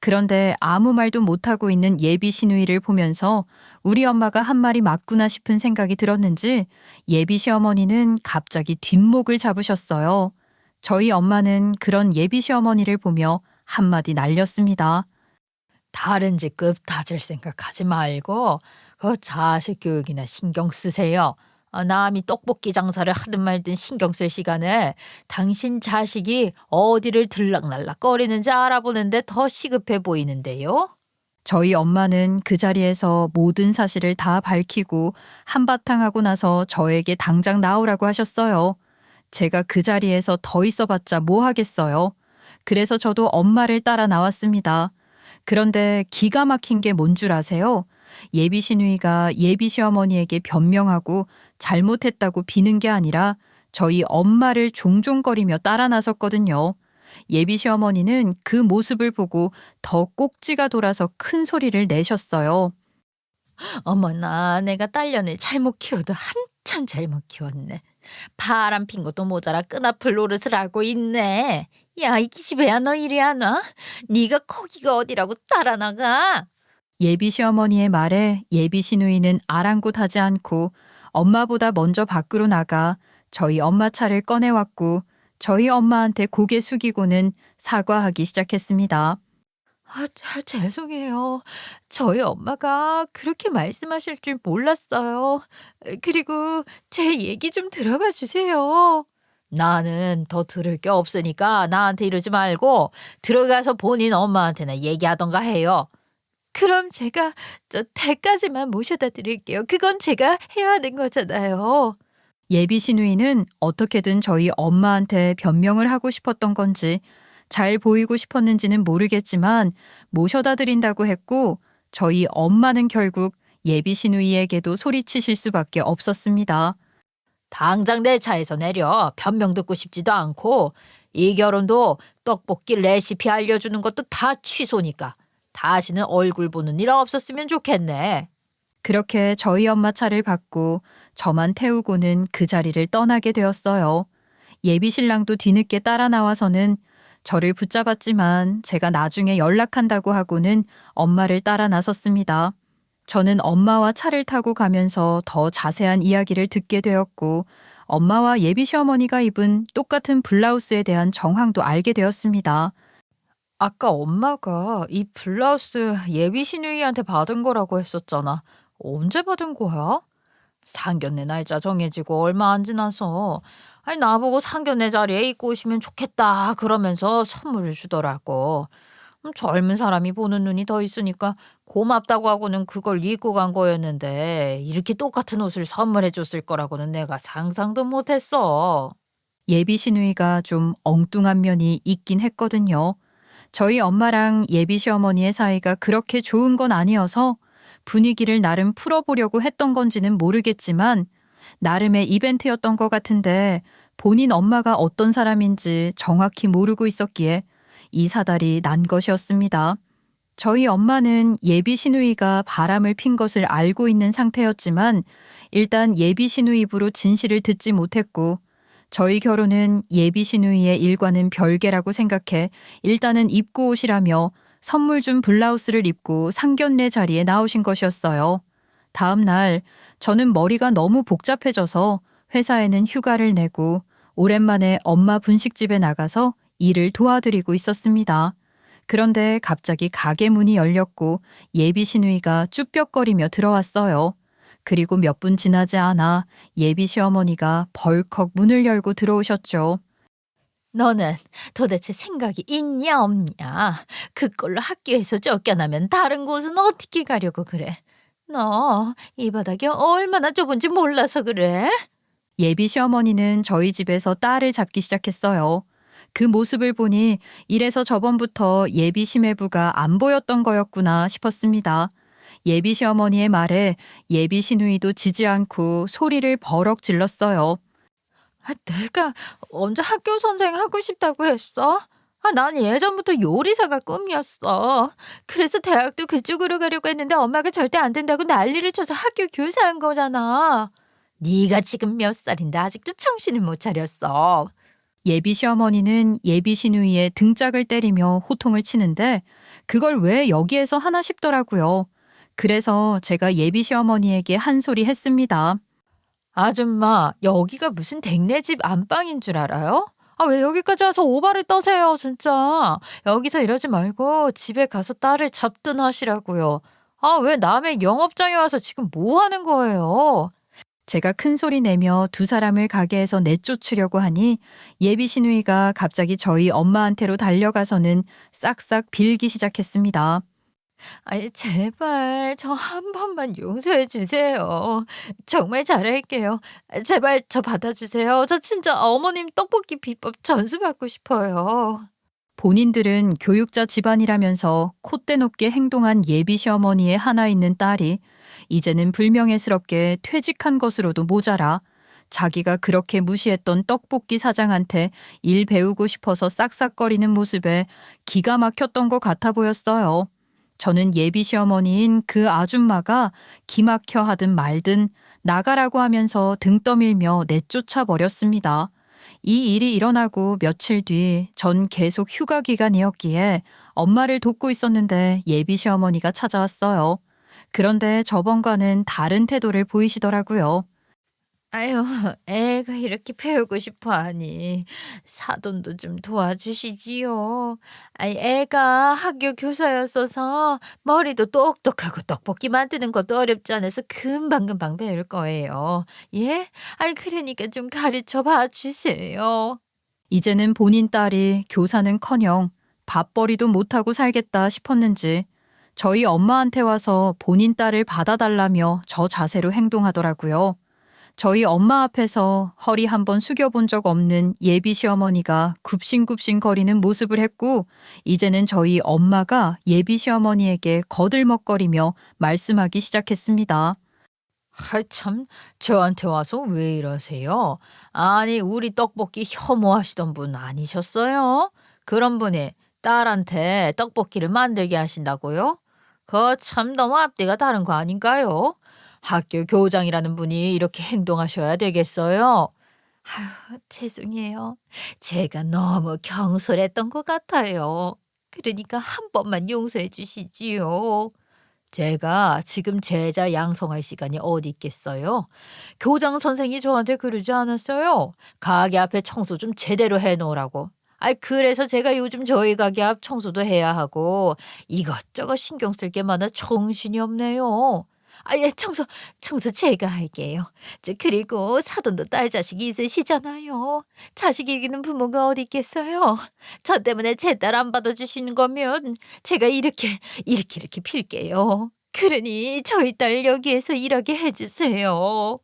그런데 아무 말도 못하고 있는 예비 시누이를 보면서 우리 엄마가 한 말이 맞구나 싶은 생각이 들었는지 예비 시어머니는 갑자기 뒷목을 잡으셨어요. 저희 엄마는 그런 예비 시어머니를 보며 한마디 날렸습니다. 다른 직급 다질 생각하지 말고 그 자식 교육이나 신경 쓰세요. 남이 떡볶이 장사를 하든 말든 신경 쓸 시간에 당신 자식이 어디를 들락날락 거리는지 알아보는데 더 시급해 보이는데요. 저희 엄마는 그 자리에서 모든 사실을 다 밝히고 한바탕 하고 나서 저에게 당장 나오라고 하셨어요. 제가 그 자리에서 더 있어봤자 뭐 하겠어요. 그래서 저도 엄마를 따라 나왔습니다. 그런데 기가 막힌 게 뭔 줄 아세요? 예비 시누이가 예비 시어머니에게 변명하고 잘못했다고 비는 게 아니라 저희 엄마를 종종거리며 따라 나섰거든요. 예비 시어머니는 그 모습을 보고 더 꼭지가 돌아서 큰 소리를 내셨어요. 어머나, 내가 딸년을 잘못 키워도 한참 잘못 키웠네. 바람 핀 것도 모자라 끈앞을 노릇을 하고 있네. 야, 이 기집애야, 너 이리 안 와? 네가 거기가 어디라고 따라 나가? 예비 시어머니의 말에 예비 시누이는 아랑곳하지 않고 엄마보다 먼저 밖으로 나가 저희 엄마 차를 꺼내왔고 저희 엄마한테 고개 숙이고는 사과하기 시작했습니다. 죄송해요. 저희 엄마가 그렇게 말씀하실 줄 몰랐어요. 그리고 제 얘기 좀 들어봐 주세요. 나는 더 들을 게 없으니까 나한테 이러지 말고 들어가서 본인 엄마한테나 얘기하던가 해요. 그럼 제가 댁까지만 모셔다 드릴게요. 그건 제가 해야 하는 거잖아요. 예비 시누이는 어떻게든 저희 엄마한테 변명을 하고 싶었던 건지 잘 보이고 싶었는지는 모르겠지만 모셔다 드린다고 했고 저희 엄마는 결국 예비 시누이에게도 소리치실 수밖에 없었습니다. 당장 내 차에서 내려. 변명 듣고 싶지도 않고. 이 결혼도 떡볶이 레시피 알려주는 것도 다 취소니까 다시는 얼굴 보는 일 없었으면 좋겠네. 그렇게 저희 엄마 차를 받고 저만 태우고는 그 자리를 떠나게 되었어요. 예비 신랑도 뒤늦게 따라 나와서는 저를 붙잡았지만 제가 나중에 연락한다고 하고는 엄마를 따라 나섰습니다. 저는 엄마와 차를 타고 가면서 더 자세한 이야기를 듣게 되었고 엄마와 예비 시어머니가 입은 똑같은 블라우스에 대한 정황도 알게 되었습니다. 아까 엄마가 이 블라우스 예비 시누이한테 받은 거라고 했었잖아. 언제 받은 거야? 상견례 날짜 정해지고 얼마 안 지나서 나보고 상견례 자리에 입고 오시면 좋겠다 그러면서 선물을 주더라고. 젊은 사람이 보는 눈이 더 있으니까 고맙다고 하고는 그걸 입고 간 거였는데 이렇게 똑같은 옷을 선물해 줬을 거라고는 내가 상상도 못했어. 예비 시누이가 좀 엉뚱한 면이 있긴 했거든요. 저희 엄마랑 예비 시어머니의 사이가 그렇게 좋은 건 아니어서 분위기를 나름 풀어보려고 했던 건지는 모르겠지만 나름의 이벤트였던 것 같은데 본인 엄마가 어떤 사람인지 정확히 모르고 있었기에 이 사달이 난 것이었습니다. 저희 엄마는 예비 시누이가 바람을 핀 것을 알고 있는 상태였지만 일단 예비 시누이 입으로 진실을 듣지 못했고 저희 결혼은 예비 시누이의 일과는 별개라고 생각해 일단은 입고 오시라며 선물 준 블라우스를 입고 상견례 자리에 나오신 것이었어요. 다음 날 저는 머리가 너무 복잡해져서 회사에는 휴가를 내고 오랜만에 엄마 분식집에 나가서 일을 도와드리고 있었습니다. 그런데 갑자기 가게 문이 열렸고 예비 시누이가 쭈뼛거리며 들어왔어요. 그리고 몇 분 지나지 않아 예비 시어머니가 벌컥 문을 열고 들어오셨죠. 너는 도대체 생각이 있냐 없냐? 그걸로 학교에서 쫓겨나면 다른 곳은 어떻게 가려고 그래? 너 이 바닥이 얼마나 좁은지 몰라서 그래? 예비 시어머니는 저희 집에서 딸을 잡기 시작했어요. 그 모습을 보니 이래서 저번부터 예비 시매부가 안 보였던 거였구나 싶었습니다. 예비 시어머니의 말에 예비 시누이도 지지 않고 소리를 버럭 질렀어요. 내가 언제 학교 선생 하고 싶다고 했어? 난 예전부터 요리사가 꿈이었어. 그래서 대학도 그쪽으로 가려고 했는데 엄마가 절대 안 된다고 난리를 쳐서 학교 교사한 거잖아. 네가 지금 몇 살인데 아직도 정신을 못 차렸어. 예비 시어머니는 예비 시누이의 등짝을 때리며 호통을 치는데 그걸 왜 여기에서 하나 싶더라고요. 그래서 제가 예비 시어머니에게 한 소리 했습니다. 아줌마, 여기가 무슨 댁네집 안방인 줄 알아요? 왜 여기까지 와서 오바를 떠세요, 진짜. 여기서 이러지 말고 집에 가서 딸을 잡든 하시라고요. 왜 남의 영업장에 와서 지금 뭐 하는 거예요? 제가 큰 소리 내며 두 사람을 가게에서 내쫓으려고 하니 예비 시누이가 갑자기 저희 엄마한테로 달려가서는 싹싹 빌기 시작했습니다. 제발 저 한 번만 용서해 주세요. 정말 잘할게요. 제발 저 받아주세요. 저 진짜 어머님 떡볶이 비법 전수받고 싶어요. 본인들은 교육자 집안이라면서 콧대 높게 행동한 예비 시어머니의 하나 있는 딸이 이제는 불명예스럽게 퇴직한 것으로도 모자라 자기가 그렇게 무시했던 떡볶이 사장한테 일 배우고 싶어서 싹싹거리는 모습에 기가 막혔던 것 같아 보였어요. 저는 예비 시어머니인 그 아줌마가 기막혀 하든 말든 나가라고 하면서 등 떠밀며 내쫓아 버렸습니다. 이 일이 일어나고 며칠 뒤 전 계속 휴가 기간이었기에 엄마를 돕고 있었는데 예비 시어머니가 찾아왔어요. 그런데 저번과는 다른 태도를 보이시더라고요. 아유, 애가 이렇게 배우고 싶어 하니 사돈도 좀 도와주시지요. 아니, 애가 학교 교사였어서 머리도 똑똑하고 떡볶이 만드는 것도 어렵지 않아서 금방금방 배울 거예요. 예? 아니, 그러니까 좀 가르쳐 봐 주세요. 이제는 본인 딸이 교사는커녕 밥벌이도 못하고 살겠다 싶었는지 저희 엄마한테 와서 본인 딸을 받아달라며 저 자세로 행동하더라고요. 저희 엄마 앞에서 허리 한번 숙여본 적 없는 예비 시어머니가 굽신굽신 거리는 모습을 했고 이제는 저희 엄마가 예비 시어머니에게 거들먹거리며 말씀하기 시작했습니다. 참, 저한테 와서 왜 이러세요? 아니, 우리 떡볶이 혐오하시던 분 아니셨어요? 그런 분이 딸한테 떡볶이를 만들게 하신다고요? 그거 참 너무 앞뒤가 다른 거 아닌가요? 학교 교장이라는 분이 이렇게 행동하셔야 되겠어요? 아유, 죄송해요. 제가 너무 경솔했던 것 같아요. 그러니까 한 번만 용서해 주시지요. 제가 지금 제자 양성할 시간이 어디 있겠어요? 교장 선생이 저한테 그러지 않았어요? 가게 앞에 청소 좀 제대로 해놓으라고. 아이, 그래서 제가 요즘 저희 가게 앞 청소도 해야 하고 이것저것 신경 쓸 게 많아 정신이 없네요. 아, 예, 청소 제가 할게요. 그리고 사돈도 딸 자식이 있으시잖아요. 자식 이기는 부모가 어디 있겠어요? 저 때문에 제 딸 안 받아주시는 거면 제가 이렇게 필게요. 그러니 저희 딸 여기에서 일하게 해주세요.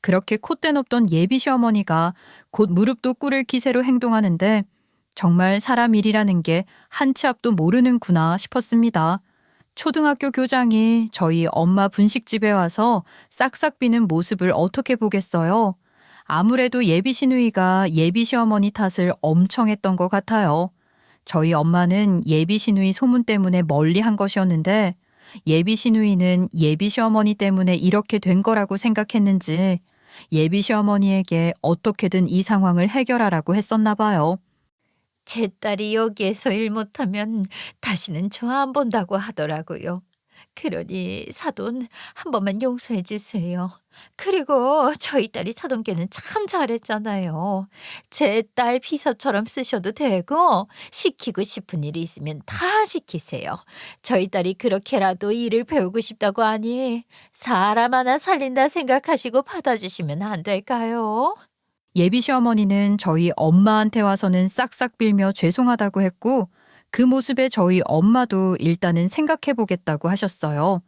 그렇게 콧대 높던 예비 시어머니가 곧 무릎도 꿇을 기세로 행동하는데 정말 사람 일이라는 게 한 치 앞도 모르는구나 싶었습니다. 초등학교 교장이 저희 엄마 분식집에 와서 싹싹 비는 모습을 어떻게 보겠어요? 아무래도 예비 시누이가 예비 시어머니 탓을 엄청 했던 것 같아요. 저희 엄마는 예비 시누이 소문 때문에 멀리 한 것이었는데 예비 시누이는 예비 시어머니 때문에 이렇게 된 거라고 생각했는지 예비 시어머니에게 어떻게든 이 상황을 해결하라고 했었나 봐요. 제 딸이 여기에서 일 못하면 다시는 저 안 본다고 하더라고요. 그러니 사돈 한 번만 용서해 주세요. 그리고 저희 딸이 사돈께는 참 잘했잖아요. 제 딸 비서처럼 쓰셔도 되고 시키고 싶은 일이 있으면 다 시키세요. 저희 딸이 그렇게라도 일을 배우고 싶다고 하니 사람 하나 살린다 생각하시고 받아주시면 안 될까요? 예비 시어머니는 저희 엄마한테 와서는 싹싹 빌며 죄송하다고 했고 그 모습에 저희 엄마도 일단은 생각해 보겠다고 하셨어요.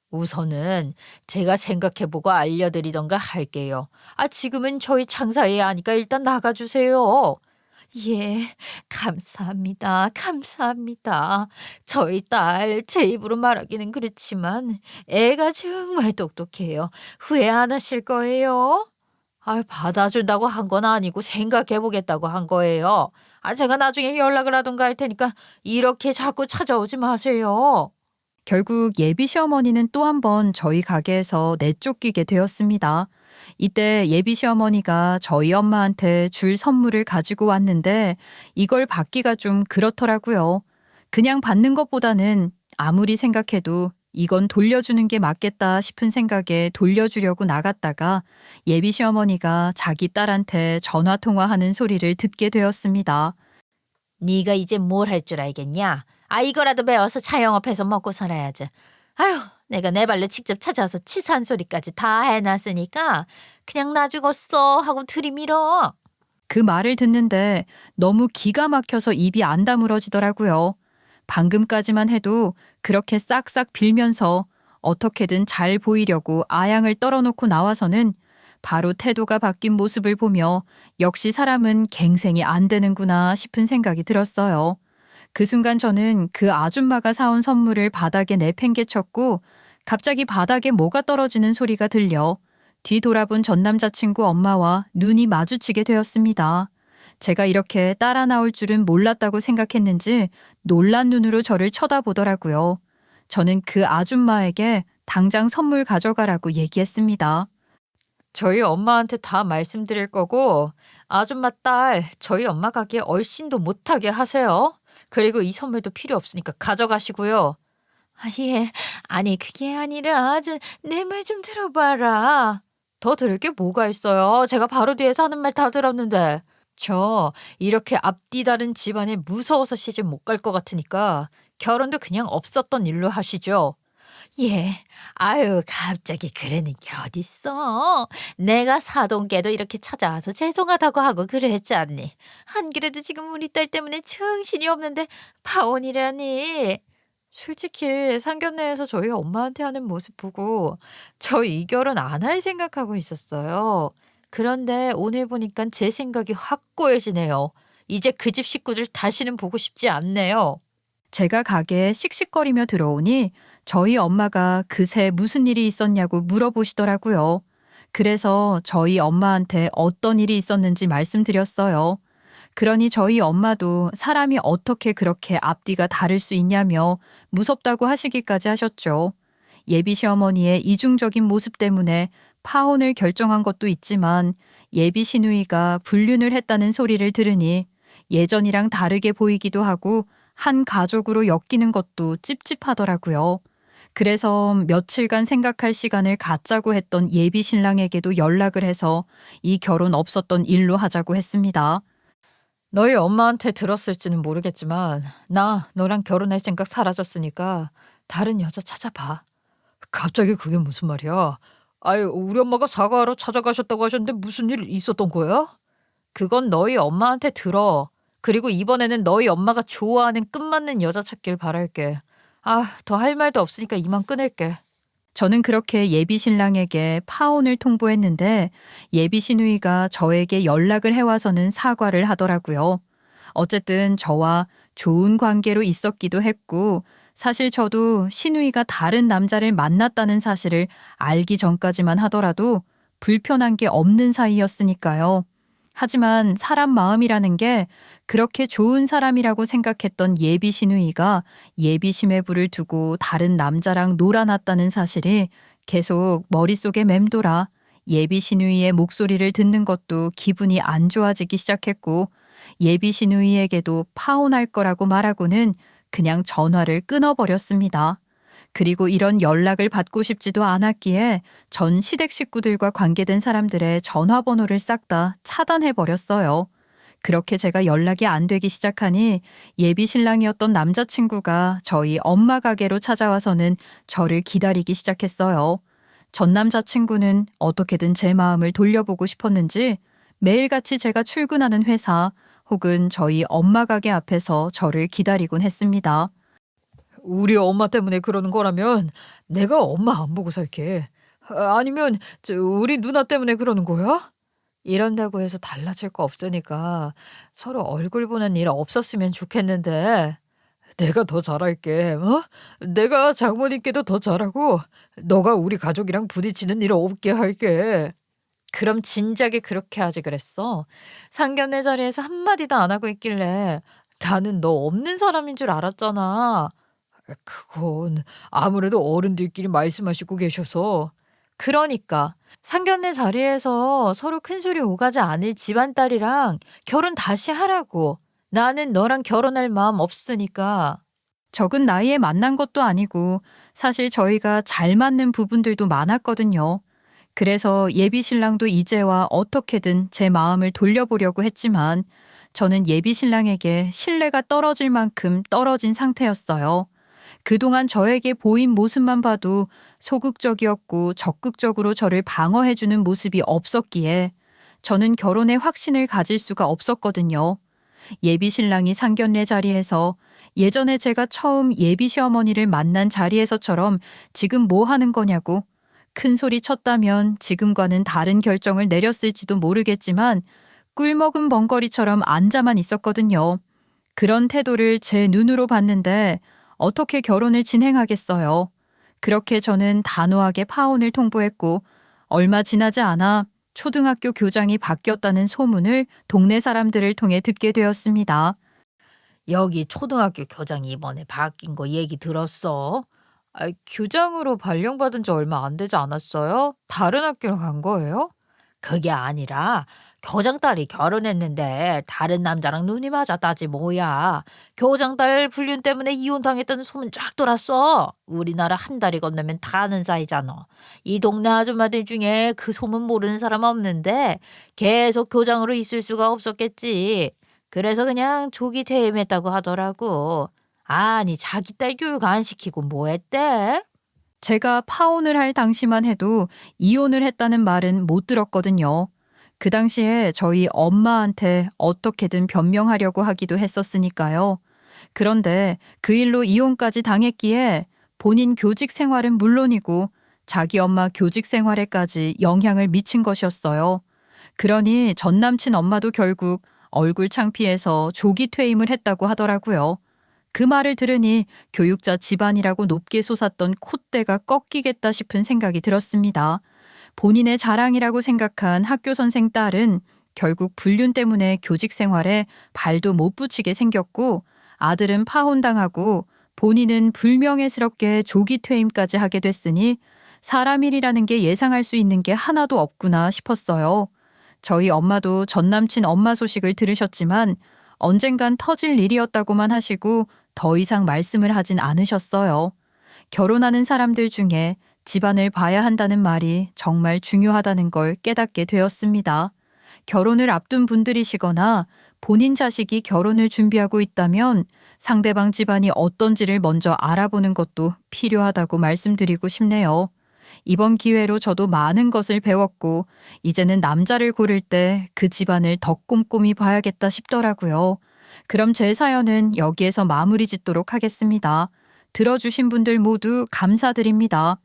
우선은 제가 생각해보고 알려드리던가 할게요. 지금은 저희 장사해야 하니까 일단 나가주세요. 예, 감사합니다. 감사합니다. 저희 딸 제 입으로 말하기는 그렇지만 애가 정말 똑똑해요. 후회 안 하실 거예요? 받아준다고 한 건 아니고 생각해보겠다고 한 거예요. 제가 나중에 연락을 하던가 할 테니까 이렇게 자꾸 찾아오지 마세요. 결국 예비 시어머니는 또 한 번 저희 가게에서 내쫓기게 되었습니다. 이때 예비 시어머니가 저희 엄마한테 줄 선물을 가지고 왔는데 이걸 받기가 좀 그렇더라고요. 그냥 받는 것보다는 아무리 생각해도 이건 돌려주는 게 맞겠다 싶은 생각에 돌려주려고 나갔다가 예비 시어머니가 자기 딸한테 전화통화하는 소리를 듣게 되었습니다. 네가 이제 뭘 할 줄 알겠냐? 이거라도 배워서 자영업해서 먹고 살아야지. 아휴, 내가 내 발로 직접 찾아와서 치사한 소리까지 다 해놨으니까 그냥 나 죽었어 하고 들이밀어. 그 말을 듣는데 너무 기가 막혀서 입이 안 다물어지더라고요. 방금까지만 해도 그렇게 싹싹 빌면서 어떻게든 잘 보이려고 아양을 떨어놓고 나와서는 바로 태도가 바뀐 모습을 보며 역시 사람은 갱생이 안 되는구나 싶은 생각이 들었어요. 그 순간 저는 그 아줌마가 사온 선물을 바닥에 내팽개쳤고 갑자기 바닥에 뭐가 떨어지는 소리가 들려 뒤돌아본 전 남자친구 엄마와 눈이 마주치게 되었습니다. 제가 이렇게 따라 나올 줄은 몰랐다고 생각했는지 놀란 눈으로 저를 쳐다보더라고요. 저는 그 아줌마에게 당장 선물 가져가라고 얘기했습니다. 저희 엄마한테 다 말씀드릴 거고 아줌마 딸 저희 엄마 가게 얼씬도 못하게 하세요. 그리고 이 선물도 필요 없으니까 가져가시고요. 아, 예. 아니, 그게 아니라 내 말 좀 들어봐라. 더 들을 게 뭐가 있어요. 제가 바로 뒤에서 하는 말 다 들었는데. 저 이렇게 앞뒤 다른 집안에 무서워서 시집 못 갈 것 같으니까 결혼도 그냥 없었던 일로 하시죠. 예. 아유, 갑자기 그러는 게 어딨어. 내가 사돈께도 이렇게 찾아와서 죄송하다고 하고 그랬잖니. 안 그래도 지금 우리 딸 때문에 정신이 없는데 파혼이라니. 솔직히 상견례에서 저희 엄마한테 하는 모습 보고 저 이 결혼 안 할 생각하고 있었어요. 그런데 오늘 보니까 제 생각이 확 꼬여지네요. 이제 그 집 식구들 다시는 보고 싶지 않네요. 제가 가게에 씩씩거리며 들어오니 저희 엄마가 그새 무슨 일이 있었냐고 물어보시더라고요. 그래서 저희 엄마한테 어떤 일이 있었는지 말씀드렸어요. 그러니 저희 엄마도 사람이 어떻게 그렇게 앞뒤가 다를 수 있냐며 무섭다고 하시기까지 하셨죠. 예비 시어머니의 이중적인 모습 때문에 파혼을 결정한 것도 있지만 예비 시누이가 불륜을 했다는 소리를 들으니 예전이랑 다르게 보이기도 하고 한 가족으로 엮이는 것도 찝찝하더라고요. 그래서 며칠간 생각할 시간을 갖자고 했던 예비 신랑에게도 연락을 해서 이 결혼 없었던 일로 하자고 했습니다. 너희 엄마한테 들었을지는 모르겠지만 나 너랑 결혼할 생각 사라졌으니까 다른 여자 찾아봐. 갑자기 그게 무슨 말이야? 아유, 우리 엄마가 사과하러 찾아가셨다고 하셨는데 무슨 일 있었던 거야? 그건 너희 엄마한테 들어. 그리고 이번에는 너희 엄마가 좋아하는 끝맞는 여자 찾길 바랄게. 아, 더 할 말도 없으니까 이만 끊을게. 저는 그렇게 예비 신랑에게 파혼을 통보했는데 예비 시누이가 저에게 연락을 해와서는 사과를 하더라고요. 어쨌든 저와 좋은 관계로 있었기도 했고 사실 저도 시누이가 다른 남자를 만났다는 사실을 알기 전까지만 하더라도 불편한 게 없는 사이였으니까요. 하지만 사람 마음이라는 게 그렇게 좋은 사람이라고 생각했던 예비 시누이가 예비심에 불을 두고 다른 남자랑 놀아났다는 사실이 계속 머릿속에 맴돌아 예비 시누이의 목소리를 듣는 것도 기분이 안 좋아지기 시작했고 예비 시누이에게도 파혼할 거라고 말하고는 그냥 전화를 끊어버렸습니다. 그리고 이런 연락을 받고 싶지도 않았기에 전 시댁 식구들과 관계된 사람들의 전화번호를 싹 다 차단해버렸어요. 그렇게 제가 연락이 안 되기 시작하니 예비 신랑이었던 남자친구가 저희 엄마 가게로 찾아와서는 저를 기다리기 시작했어요. 전 남자친구는 어떻게든 제 마음을 돌려보고 싶었는지 매일같이 제가 출근하는 회사 혹은 저희 엄마 가게 앞에서 저를 기다리곤 했습니다. 우리 엄마 때문에 그러는 거라면 내가 엄마 안 보고 살게. 아니면 우리 누나 때문에 그러는 거야? 이런다고 해서 달라질 거 없으니까 서로 얼굴 보는 일 없었으면 좋겠는데 내가 더 잘할게. 어? 내가 장모님께도 더 잘하고 너가 우리 가족이랑 부딪히는 일 없게 할게. 그럼 진작에 그렇게 하지 그랬어. 상견례 자리에서 한마디도 안 하고 있길래 나는 너 없는 사람인 줄 알았잖아. 그건 아무래도 어른들끼리 말씀하시고 계셔서. 그러니까 상견례 자리에서 서로 큰소리 오가지 않을 집안딸이랑 결혼 다시 하라고. 나는 너랑 결혼할 마음 없으니까. 적은 나이에 만난 것도 아니고 사실 저희가 잘 맞는 부분들도 많았거든요. 그래서 예비 신랑도 이제와 어떻게든 제 마음을 돌려보려고 했지만 저는 예비 신랑에게 신뢰가 떨어질 만큼 떨어진 상태였어요. 그동안 저에게 보인 모습만 봐도 소극적이었고 적극적으로 저를 방어해주는 모습이 없었기에 저는 결혼에 확신을 가질 수가 없었거든요. 예비 신랑이 상견례 자리에서 예전에 제가 처음 예비 시어머니를 만난 자리에서처럼 지금 뭐 하는 거냐고 큰 소리 쳤다면 지금과는 다른 결정을 내렸을지도 모르겠지만 꿀먹은 벙거리처럼 앉아만 있었거든요. 그런 태도를 제 눈으로 봤는데 어떻게 결혼을 진행하겠어요. 그렇게 저는 단호하게 파혼을 통보했고 얼마 지나지 않아 초등학교 교장이 바뀌었다는 소문을 동네 사람들을 통해 듣게 되었습니다. 여기 초등학교 교장이 이번에 바뀐 거 얘기 들었어? 교장으로 발령받은 지 얼마 안 되지 않았어요? 다른 학교로 간 거예요? 그게 아니라 교장딸이 결혼했는데 다른 남자랑 눈이 맞았다지 뭐야. 교장딸 불륜 때문에 이혼당했다는 소문 쫙 돌았어. 우리나라 한 다리 건너면 다 아는 사이잖아. 이 동네 아줌마들 중에 그 소문 모르는 사람 없는데 계속 교장으로 있을 수가 없었겠지. 그래서 그냥 조기 퇴임했다고 하더라고. 아니 자기 딸 교육 안 시키고 뭐 했대? 제가 파혼을 할 당시만 해도 이혼을 했다는 말은 못 들었거든요. 그 당시에 저희 엄마한테 어떻게든 변명하려고 하기도 했었으니까요. 그런데 그 일로 이혼까지 당했기에 본인 교직 생활은 물론이고 자기 엄마 교직 생활에까지 영향을 미친 것이었어요. 그러니 전 남친 엄마도 결국 얼굴 창피해서 조기 퇴임을 했다고 하더라고요. 그 말을 들으니 교육자 집안이라고 높게 솟았던 콧대가 꺾이겠다 싶은 생각이 들었습니다. 본인의 자랑이라고 생각한 학교 선생 딸은 결국 불륜 때문에 교직 생활에 발도 못 붙이게 생겼고 아들은 파혼당하고 본인은 불명예스럽게 조기 퇴임까지 하게 됐으니 사람 일이라는 게 예상할 수 있는 게 하나도 없구나 싶었어요. 저희 엄마도 전 남친 엄마 소식을 들으셨지만 언젠간 터질 일이었다고만 하시고 더 이상 말씀을 하진 않으셨어요. 결혼하는 사람들 중에 집안을 봐야 한다는 말이 정말 중요하다는 걸 깨닫게 되었습니다. 결혼을 앞둔 분들이시거나 본인 자식이 결혼을 준비하고 있다면 상대방 집안이 어떤지를 먼저 알아보는 것도 필요하다고 말씀드리고 싶네요. 이번 기회로 저도 많은 것을 배웠고 이제는 남자를 고를 때 그 집안을 더 꼼꼼히 봐야겠다 싶더라고요. 그럼 제 사연은 여기에서 마무리 짓도록 하겠습니다. 들어주신 분들 모두 감사드립니다.